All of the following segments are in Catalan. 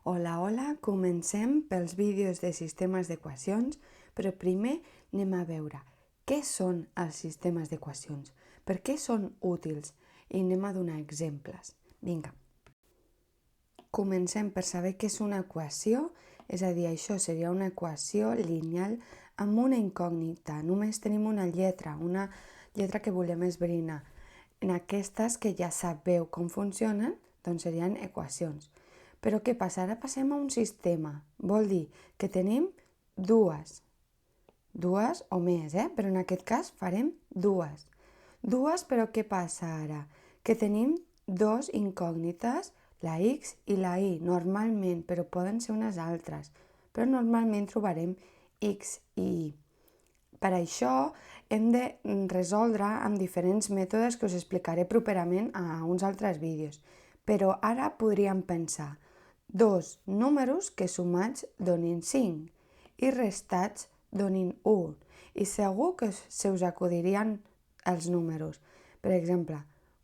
Hola, hola, comencem pels vídeos de sistemes d'equacions, però primer anem a veure què són els sistemes d'equacions, per què són útils i anem a donar exemples. Vinga. Comencem per saber què és una equació, és a dir, això seria una equació lineal amb una incògnita. Només tenim una lletra que volem esbrinar. En aquestes que ja sabeu com funcionen, doncs serien equacions. Però què passa? Ara passem a un sistema. Vol dir que tenim dues o més, però en aquest cas farem dues. Dues, però què passa ara? Que tenim dos incògnites, la x i la y, normalment, però poden ser unes altres. Però normalment trobarem x i y. Per això hem de resoldre amb diferents mètodes que us explicaré properament a uns altres vídeos. Però ara podríem pensar dos números que sumats donin 5 i restats donin 1. I segur que se us acudirien els números. Per exemple,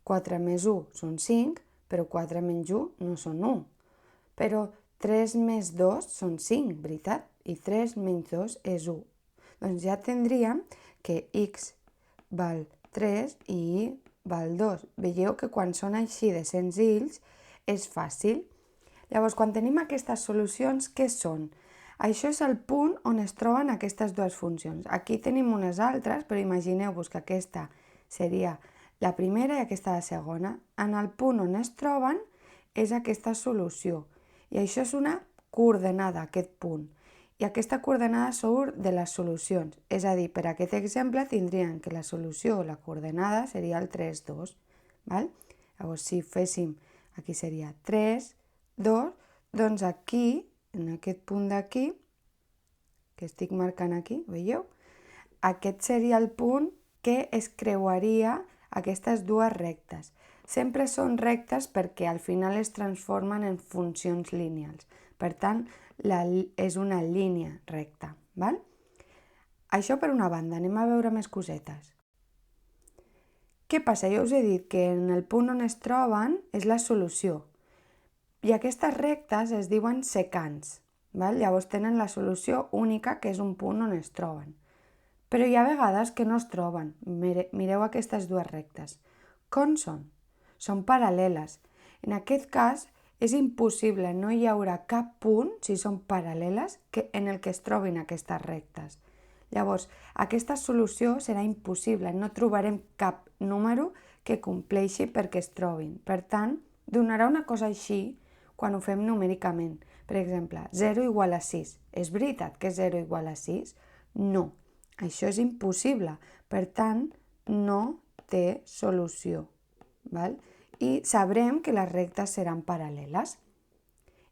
4 més 1 són 5, però 4 menys 1 no són 1. Però 3 més 2 són 5, veritat? I 3 menys 2 és 1. Doncs ja tindríem que x val 3 i y val 2. Veieu que quan són així de senzills és fàcil. Llavors, quan tenim aquestes solucions, què són? Això és el punt on es troben aquestes dues funcions. Aquí tenim unes altres, però imagineu-vos que aquesta seria la primera i aquesta la segona. En el punt on es troben és aquesta solució. I això és una coordenada, aquest punt. I aquesta coordenada surt de les solucions. És a dir, per aquest exemple tindríem que la solució o la coordenada seria el 3, 2. Val? Llavors, si féssim, aquí seria 3, 2, doncs aquí, en aquest punt d'aquí, que estic marcant aquí, veieu? Aquest seria el punt que es creuaria aquestes dues rectes. Sempre són rectes perquè al final es transformen en funcions lineals. Per tant, és una línia recta. Val? Això per una banda, anem a veure més cosetes. Què passa? Jo us he dit que en el punt on es troben és la solució. I aquestes rectes es diuen secants. Val? Llavors tenen la solució única, que és un punt on es troben. Però hi ha vegades que no es troben. Mireu aquestes dues rectes. Com són? Són paral·leles. En aquest cas és impossible, no hi haurà cap punt, si són paral·leles, en el que es trobin aquestes rectes. Llavors, aquesta solució serà impossible, no trobarem cap número que compleixi perquè es trobin. Per tant, donarà una cosa així quan ho fem numèricament. Per exemple, 0 igual a 6. És veritat que 0 igual a 6? No. Això és impossible. Per tant, no té solució. Val? I sabrem que les rectes seran paral·leles.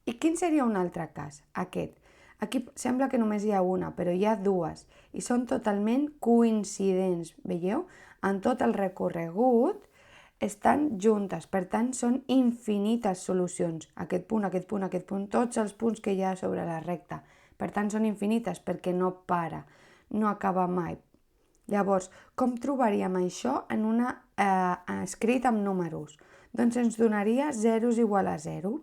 I quin seria un altre cas? Aquest. Aquí sembla que només hi ha una, però hi ha dues. I són totalment coincidents. Veieu? En tot el recorregut estan juntes, per tant són infinites solucions, aquest punt, tots els punts que hi ha sobre la recta, per tant són infinites perquè no para, no acaba mai. Llavors, com trobaríem això en escrit amb números? Doncs ens donaria 0 és igual a 0.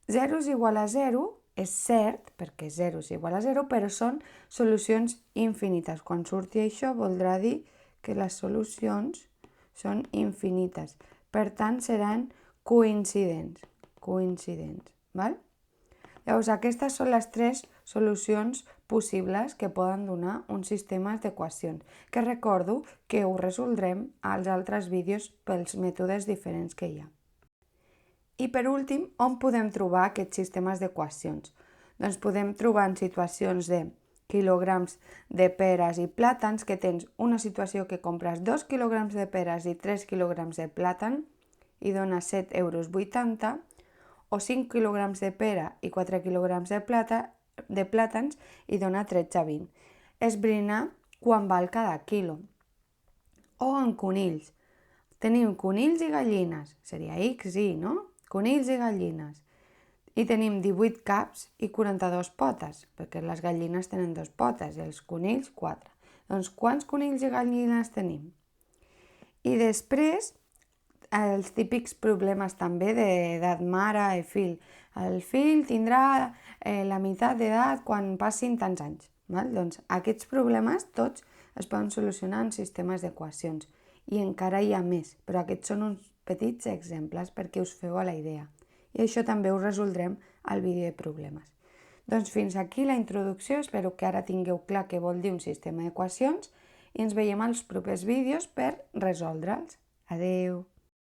0 és igual a 0 és cert, perquè 0 és igual a 0, però són solucions infinites. Quan surti això voldrà dir que les solucions són infinites. Per tant, seran coincidents. Val? Llavors, aquestes són les tres solucions possibles que poden donar un sistema d'equacions, que recordo que ho resoldrem als altres vídeos pels mètodes diferents que hi ha. I per últim, on podem trobar aquests sistemes d'equacions? Doncs podem trobar en situacions de quilograms de peres i plàtans, que tens una situació que compres 2 quilograms de peres i 3 quilograms de plàtan i dona 7,80 €, o 5 quilograms de pera i 4 quilograms de plàtans i dona 13,20 €. Esbrinar quan val cada quilo. O en conills. Tenim conills i gallines, seria x, y, no? Conills i gallines. I tenim 18 caps i 42 potes, perquè les gallines tenen 2 potes i els conills 4. Doncs quants conills i gallines tenim? I després, els típics problemes també d'edat mare i fill. el fill tindrà la meitat d'edat quan passin tants anys. Doncs aquests problemes tots es poden solucionar en sistemes d'equacions i encara hi ha més, però aquests són uns petits exemples perquè us feu a la idea. I això també ho resoldrem al vídeo de problemes. Doncs fins aquí la introducció, espero que ara tingueu clar què vol dir un sistema d'equacions i ens veiem als propers vídeos per resoldre'ls. Adeu!